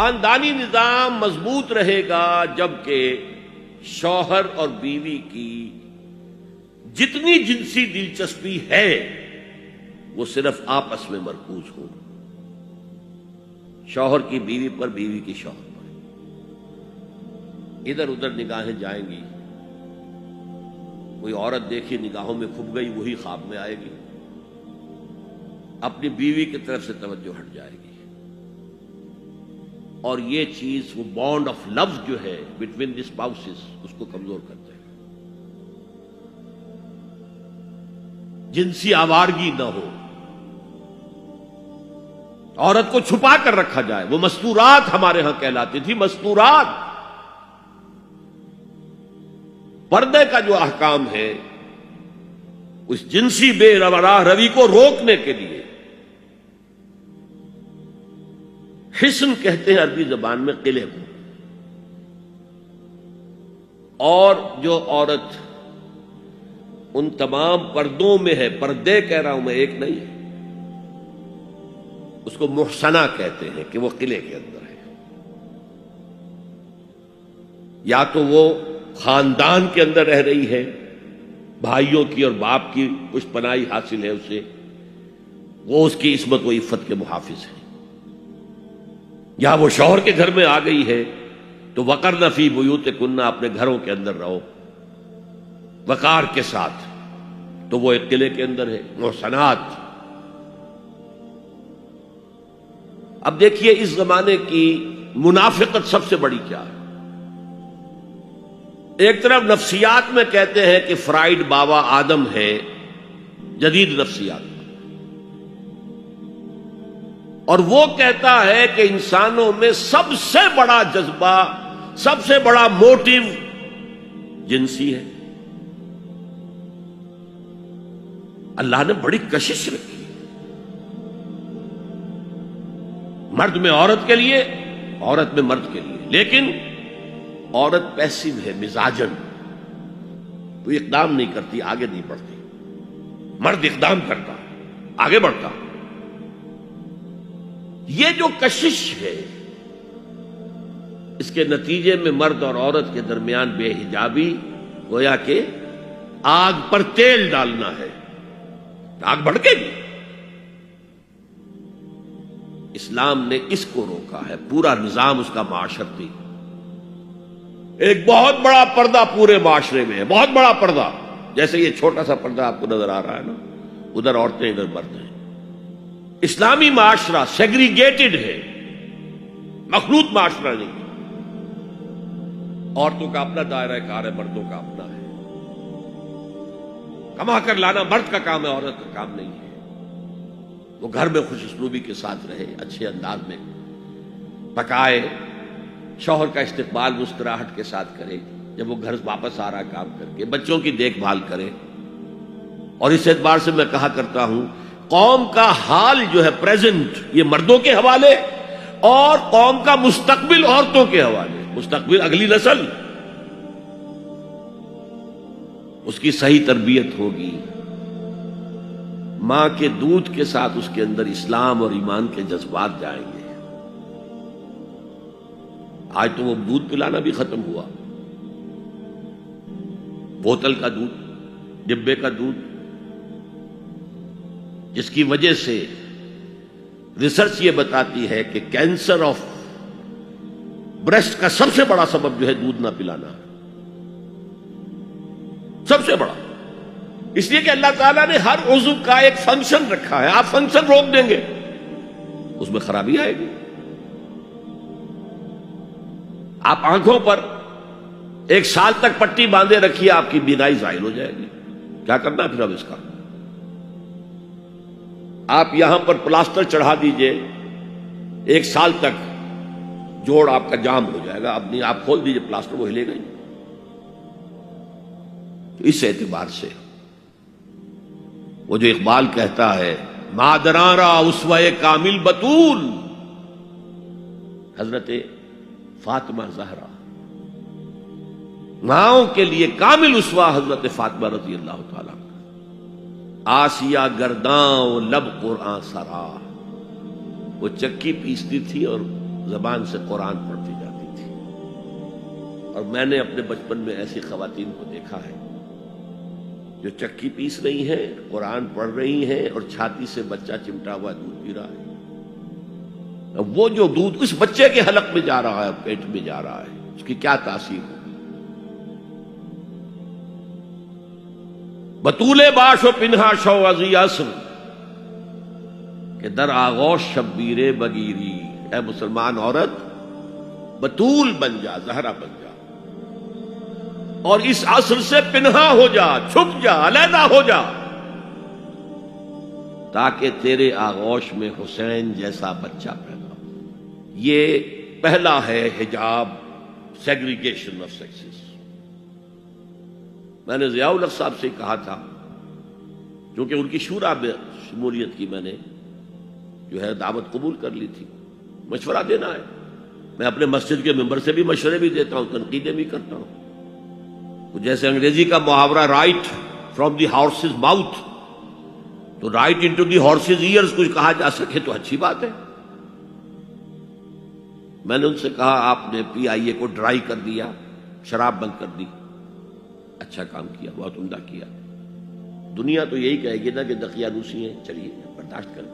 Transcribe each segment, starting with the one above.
خاندانی نظام مضبوط رہے گا جبکہ شوہر اور بیوی کی جتنی جنسی دلچسپی ہے وہ صرف آپس میں مرکوز ہو، شوہر کی بیوی پر، بیوی کی شوہر پر۔ ادھر ادھر نگاہیں جائیں گی، کوئی عورت دیکھی نگاہوں میں کھپ گئی، وہی خواب میں آئے گی، اپنی بیوی کی طرف سے توجہ ہٹ جائے گی، اور یہ چیز وہ بانڈ آف لو جو ہے بٹوین دی اسپاؤسز اس کو کمزور کرتے ہیں۔ جنسی آوارگی نہ ہو، عورت کو چھپا کر رکھا جائے، وہ مستورات ہمارے ہاں کہلاتی تھی، مستورات۔ پردے کا جو احکام ہے اس جنسی بے راہ روی کو روکنے کے لیے، حسن کہتے ہیں عربی زبان میں قلعے کو، اور جو عورت ان تمام پردوں میں ہے، پردے کہہ رہا ہوں میں، ایک نہیں ہے، اس کو محسنہ کہتے ہیں کہ وہ قلعے کے اندر ہے، یا تو وہ خاندان کے اندر رہ رہی ہے، بھائیوں کی اور باپ کی کچھ پناہی حاصل ہے اسے، وہ اس کی عصمت و عفت کے محافظ ہے، یا وہ شوہر کے گھر میں آ گئی ہے تو وقرن فی بیوتکن، اپنے گھروں کے اندر رہو وقار کے ساتھ، تو وہ ایک قلعے کے اندر ہے، محسنات۔ اب دیکھیے اس زمانے کی منافقت سب سے بڑی کیا ہے۔ ایک طرف نفسیات میں کہتے ہیں کہ فرائیڈ بابا آدم ہے، جدید نفسیات، اور وہ کہتا ہے کہ انسانوں میں سب سے بڑا جذبہ، سب سے بڑا موٹیو جنسی ہے۔ اللہ نے بڑی کشش رکھی، مرد میں عورت کے لیے، عورت میں مرد کے لیے، لیکن عورت پیسو ہے مزاجن، تو اقدام نہیں کرتی، آگے نہیں بڑھتی، مرد اقدام کرتا، آگے بڑھتا۔ یہ جو کشش ہے، اس کے نتیجے میں مرد اور عورت کے درمیان بے حجابی گویا کہ آگ پر تیل ڈالنا ہے، آگ بھڑکے گی۔ اسلام نے اس کو روکا ہے، پورا نظام اس کا معاشرتی، ایک بہت بڑا پردہ پورے معاشرے میں ہے، بہت بڑا پردہ، جیسے یہ چھوٹا سا پردہ آپ کو نظر آ رہا ہے نا، ادھر عورتیں ادھر مرد ہیں۔ اسلامی معاشرہ سیگریگیٹڈ ہے، مخلوط معاشرہ نہیں، عورتوں کا اپنا دائرہ کار ہے، مردوں کا اپنا ہے، کما کر لانا مرد کا کام ہے، عورت کا کام نہیں ہے۔ وہ گھر میں خوش اسلوبی کے ساتھ رہے، اچھے انداز میں پکائے، شوہر کا استقبال مسکراہٹ کے ساتھ کرے، جب وہ گھر واپس آ رہا کام کر کے، بچوں کی دیکھ بھال کرے۔ اور اس اعتبار سے میں کہا کرتا ہوں، قوم کا حال جو ہے پریزنٹ، یہ مردوں کے حوالے، اور قوم کا مستقبل عورتوں کے حوالے، مستقبل اگلی نسل، اس کی صحیح تربیت ہوگی، ماں کے دودھ کے ساتھ اس کے اندر اسلام اور ایمان کے جذبات جائیں گے۔ آج تو وہ دودھ پلانا بھی ختم ہوا، بوتل کا دودھ، ڈبے کا دودھ، جس کی وجہ سے ریسرچ یہ بتاتی ہے کہ کینسر آف بریسٹ کا سب سے بڑا سبب جو ہے دودھ نہ پلانا ہے، سب سے بڑا، اس لیے کہ اللہ تعالیٰ نے ہر عضو کا ایک فنکشن رکھا ہے، آپ فنکشن روک دیں گے اس میں خرابی آئے گی۔ آپ آنکھوں پر 1 سال تک پٹی باندھے رکھیے، آپ کی بینائی زائل ہو جائے گی، کیا کرنا ہے پھر اب اس کا؟ آپ یہاں پر پلاسٹر چڑھا دیجئے، 1 سال تک جوڑ آپ کا جام ہو جائے گا، اب نہیں، آپ کھول دیجئے پلاسٹر، وہ ہلے گا ہی۔ تو اس اعتبار سے وہ جو اقبال کہتا ہے، مادراں را اسوہ کامل بطول، حضرت فاطمہ زہرا، ماؤں کے لیے کامل اسوہ حضرت فاطمہ رضی اللہ تعالیٰ، آسیہ گرداں و لب قرآن سرا، وہ چکی پیستی تھی اور زبان سے قرآن پڑھتی جاتی تھی، اور میں نے اپنے بچپن میں ایسی خواتین کو دیکھا ہے جو چکی پیس رہی ہیں، قرآن پڑھ رہی ہیں، اور چھاتی سے بچہ چمٹا ہوا دودھ پی رہا ہے۔ اب وہ جو دودھ اس بچے کے حلق میں جا رہا ہے، پیٹ میں جا رہا ہے، اس کی کیا تاثیر ہوگی؟ بطول باش و پنہا شو ازی اصل کہ در آغوش شبیر بگیری، اے مسلمان عورت بطول بن جا، زہرا بن جا، اور اس عصر سے پنہا ہو جا، چھپ جا، علیحدہ ہو جا، تاکہ تیرے آغوش میں حسین جیسا بچہ پیدا ہو۔ یہ پہلا ہے حجاب، سیگریگیشن آف سیکسز۔ میں نے ضیاء الحق صاحب سے کہا تھا، کیونکہ ان کی شورا میں شمولیت کی میں نے جو ہے دعوت قبول کر لی تھی، مشورہ دینا ہے۔ میں اپنے مسجد کے ممبر سے بھی مشورے بھی دیتا ہوں، تنقیدیں بھی کرتا ہوں۔ جیسے انگریزی کا محاورہ right from the horse's mouth, تو right into the horse's ears کچھ کہا جا سکے تو اچھی بات ہے۔ میں نے ان سے کہا آپ نے پی آئی اے کو ڈرائی کر دیا، شراب بند کر دی، اچھا کام کیا، بہت عمدہ کیا۔ دنیا تو یہی کہے گی نا کہ دقیانوسی ہیں، چلیے برداشت کریں،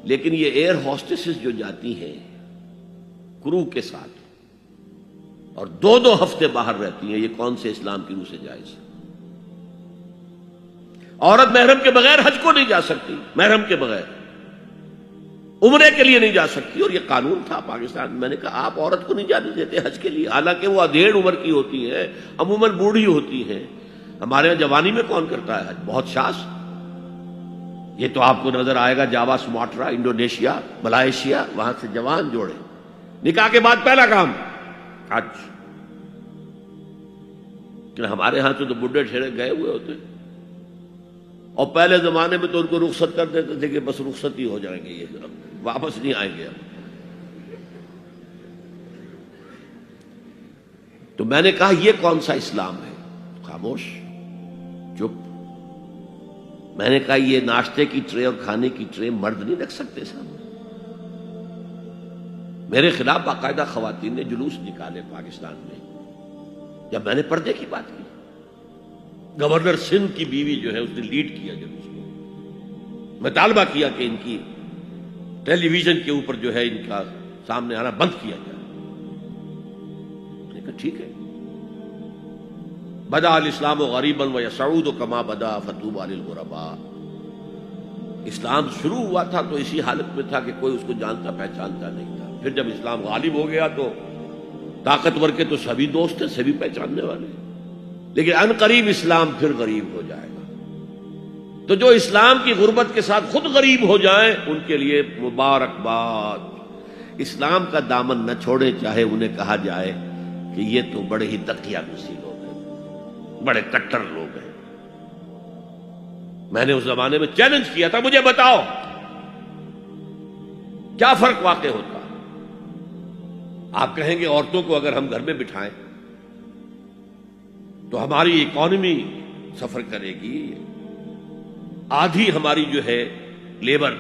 لیکن یہ ایئر ہوسٹسز جو جاتی ہیں کرو کے ساتھ اور دو دو ہفتے باہر رہتی ہیں، یہ کون سے اسلام کی روح سے جائز ہے؟ عورت محرم کے بغیر حج کو نہیں جا سکتی، محرم کے بغیر عمرے کے لیے نہیں جا سکتی، اور یہ قانون تھا پاکستان میں۔ میں نے کہا آپ عورت کو نہیں جانے دیتے حج کے لیے، حالانکہ وہ ادھیڑ عمر کی ہوتی ہے، عموماً بوڑھی ہوتی ہے۔ ہمارے یہاں جوانی میں کون کرتا ہے حج؟ بہت شاذ۔ یہ تو آپ کو نظر آئے گا جاوا، سماٹرا، انڈونیشیا، ملائیشیا، وہاں سے جوان جوڑے نکاح کے بعد پہلا کام حج۔ کہ ہمارے ہاں تو بڈھے ٹھہرے گئے ہوئے ہوتے، اور پہلے زمانے میں تو ان کو رخصت کر دیتے تھے کہ بس رخصت ہی ہو جائیں گے، یہ واپس نہیں آئیں گے۔ تو میں نے کہا یہ کون سا اسلام ہے؟ خاموش، چپ۔ میں نے کہا یہ ناشتے کی ٹرے اور کھانے کی ٹرے مرد نہیں رکھ سکتے سامنے؟ میرے خلاف باقاعدہ خواتین نے جلوس نکالے پاکستان میں جب میں نے پردے کی بات کی۔ گورنر سندھ کی بیوی جو ہے اس نے لیڈ کیا جلوس کو۔ میں طالبہ کیا کہ ان کی ٹیلی ویژن کے اوپر جو ہے ان کا سامنے آنا بند کیا جائے۔ میں نے کہا ٹھیک ہے۔ بدا الاسلام غریبا ویسعود کما بدا فطوبی للغرباء۔ اسلام شروع ہوا تھا تو اسی حالت میں تھا کہ کوئی اس کو جانتا پہچانتا نہیں تھا، پھر جب اسلام غالب ہو گیا تو طاقتور کے تو سبھی دوست ہیں، سبھی پہچاننے والے، لیکن ان قریب اسلام پھر غریب ہو جائے گا۔ تو جو اسلام کی غربت کے ساتھ خود غریب ہو جائیں ان کے لیے مبارکباد۔ اسلام کا دامن نہ چھوڑے، چاہے انہیں کہا جائے کہ یہ تو بڑے ہی دقیانوسی لوگ ہیں، بڑے کٹر لوگ ہیں۔ میں نے اس زمانے میں چیلنج کیا تھا، مجھے بتاؤ کیا فرق واقع ہوتا؟ آپ کہیں گے عورتوں کو اگر ہم گھر میں بٹھائیں تو ہماری اکانومی سفر کرے گی، آدھی ہماری جو ہے لیبر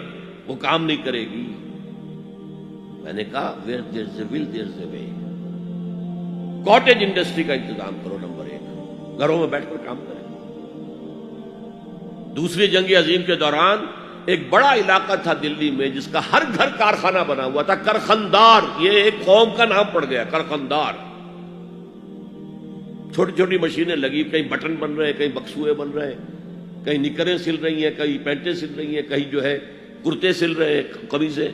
وہ کام نہیں کرے گی۔ میں نے کہا where there's a will there's a way۔ Cottage industry کا انتظام کرو، نمبر 1، گھروں میں بیٹھ کر کام کریں۔ دوسری جنگ عظیم کے دوران ایک بڑا علاقہ تھا دلی میں جس کا ہر گھر کارخانہ بنا ہوا تھا، کرخندار، یہ ایک قوم کا نام پڑ گیا، کرخندار۔ چھوٹی چھوٹی مشینیں لگی، کہیں بٹن بن رہے ہیں، کہیں بکسوئے بن رہے ہیں، کہیں نکریں سل رہی ہیں، کہیں پینٹیں سل رہی ہیں، کہیں جو ہے کرتے سل رہے ہیں، قمیضیں۔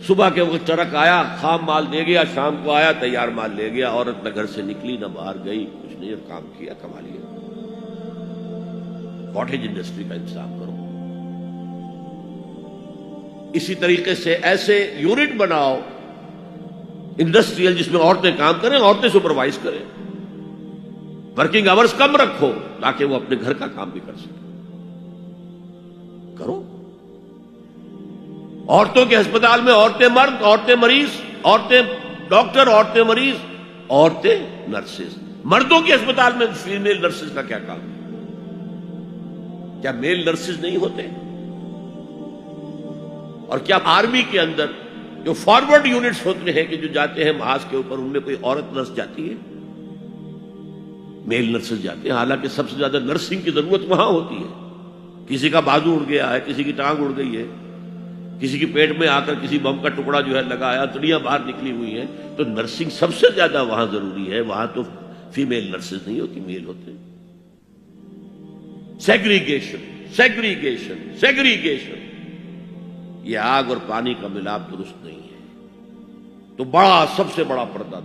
صبح کے وقت ٹرک آیا، خام مال دے گیا، شام کو آیا، تیار مال لے گیا۔ عورت نہ گھر سے نکلی نہ باہر گئی، کچھ نہیں، کام کیا، کما لیا۔ کاٹیج انڈسٹری کا انتظام کرو۔ اسی طریقے سے ایسے یونٹ بناؤ انڈسٹریل جس میں عورتیں کام کریں، عورتیں سپروائز کریں، ورکنگ آورز کم رکھو تاکہ وہ اپنے گھر کا کام بھی کر سکیں۔ کرو۔ عورتوں کے ہسپتال میں عورتیں مرد، عورتیں مریض، عورتیں ڈاکٹر، عورتیں مریض، عورتیں نرسز۔ مردوں کے ہسپتال میں فیمیل نرسز کا کیا کام ہے؟ کیا میل نرسز نہیں ہوتے؟ اور کیا آرمی کے اندر جو فارورڈ یونٹس ہوتے ہیں کہ جو جاتے ہیں محاذ کے اوپر، ان میں کوئی عورت نرس جاتی ہے؟ میل نرسز جاتے ہیں، حالانکہ سب سے زیادہ نرسنگ کی ضرورت وہاں ہوتی ہے. کسی کا بازو اڑ گیا ہے، کسی کی ٹانگ اڑ گئی ہے، کسی کے پیٹ میں آ کر کسی بم کا ٹکڑا جو ہے لگایا، دنیا باہر نکلی ہوئی ہے، تو نرسنگ سب سے زیادہ وہاں ضروری ہے. وہاں تو فیمیل نرسز نہیں ہوتی، میل ہوتے ہیں. سیگریگیشن سیگریگیشن سیگریگیشن، یہ آگ اور پانی کا ملاپ درست نہیں ہے. تو بڑا، سب سے بڑا پردہ